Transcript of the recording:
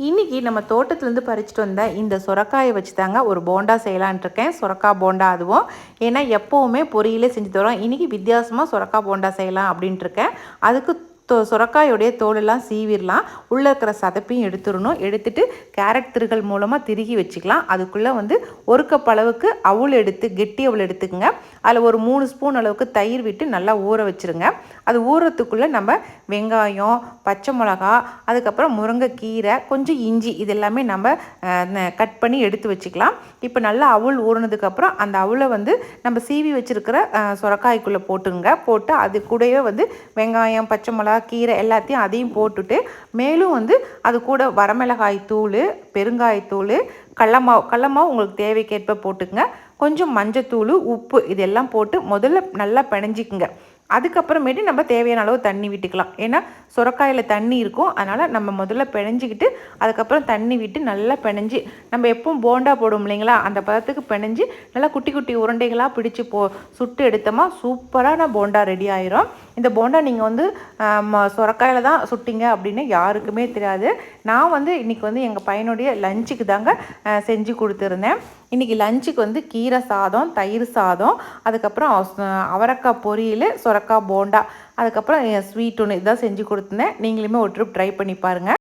இன்றைக்கி நம்ம தோட்டத்துலேருந்து பறிச்சுட்டு வந்த இந்த சுரக்காயை வச்சு தாங்க ஒரு போண்டா செய்யலான் இருக்கேன். சுரக்காய் போண்டா அதுவும். ஏன்னா எப்போவுமே பொரியிலே செஞ்சு தரோம். இன்றைக்கி வித்தியாசமாக சுரக்காய் போண்டா செய்யலாம் அப்படின்ட்டு இருக்கேன். அதுக்கு சுரக்காயோடைய தோலெல்லாம் சீவிடலாம். உள்ளே இருக்கிற சதப்பையும் எடுத்துடணும். எடுத்துட்டு கேரட் திருகல் மூலமாக திருகி வச்சுக்கலாம். அதுக்குள்ளே வந்து 1 கப் அளவுக்கு அவுள் எடுத்து கெட்டி அவுள் எடுத்துக்கோங்க. அதில் ஒரு 3 ஸ்பூன் அளவுக்கு தயிர் விட்டு நல்லா ஊற வச்சுருங்க. அது ஊறத்துக்குள்ளே நம்ம வெங்காயம், பச்சை மிளகா, அதுக்கப்புறம் முருங்கைக்கீரை, கொஞ்சம் இஞ்சி இது எல்லாமே நம்ம கட் பண்ணி எடுத்து வச்சுக்கலாம். இப்போ நல்லா அவுள் ஊறினதுக்கப்புறம் அந்த அவுளை வந்து நம்ம சீவி வச்சுருக்கிற சுரக்காய்க்குள்ளே போட்டுங்க. போட்டு அது கூடவே வந்து வெங்காயம், பச்சை மிளகா, கீரை எல்லாத்தையும் அதையும் போட்டுட்டு மேலும் வந்து அது கூட வரமிளகாய் தூள், பெருங்காயத்தூள், கடலமாவு உங்களுக்கு தேவைக்கேற்ப போட்டுக்குங்க. கொஞ்சம் மஞ்சத்தூள், உப்பு இதெல்லாம் போட்டு முதல்ல நல்லா பிணைஞ்சிக்குங்க. அதுக்கப்புறமேட்டு நம்ம தேவையான அளவு தண்ணி விட்டுக்கலாம். ஏன்னா சுரக்காயில் தண்ணி இருக்கும். அதனால் நம்ம முதல்ல பிணைஞ்சிக்கிட்டு அதுக்கப்புறம் தண்ணி விட்டு நல்லா பிணைஞ்சி நம்ம எப்பவும் போண்டா போடுவோம் இல்லைங்களா, அந்த பதத்துக்கு பிணைஞ்சி நல்லா குட்டி குட்டி உருண்டைகளாக பிடிச்சி சுட்டு எடுத்தோமா சூப்பரான போண்டா ரெடி ஆயிரும். இந்த போண்டா நீங்கள் வந்து சுரக்காயில் தான் சுட்டிங்க அப்படின்னு யாருக்குமே தெரியாது. நான் வந்து இன்றைக்கி வந்து எங்கள் பையனுடைய லஞ்சுக்கு தாங்க செஞ்சு கொடுத்துருந்தேன். இன்றைக்கி லஞ்சுக்கு வந்து கீரை சாதம், தயிர் சாதம், அதுக்கப்புறம் அவரைக்காய் பொரியல், சுரக்காய் போண்டா, அதுக்கப்புறம் ஸ்வீட் ஒன்று இதான் செஞ்சு கொடுத்துருந்தேன். நீங்களுமே ஒரு ட்ரிப் ட்ரை பண்ணி பாருங்கள்.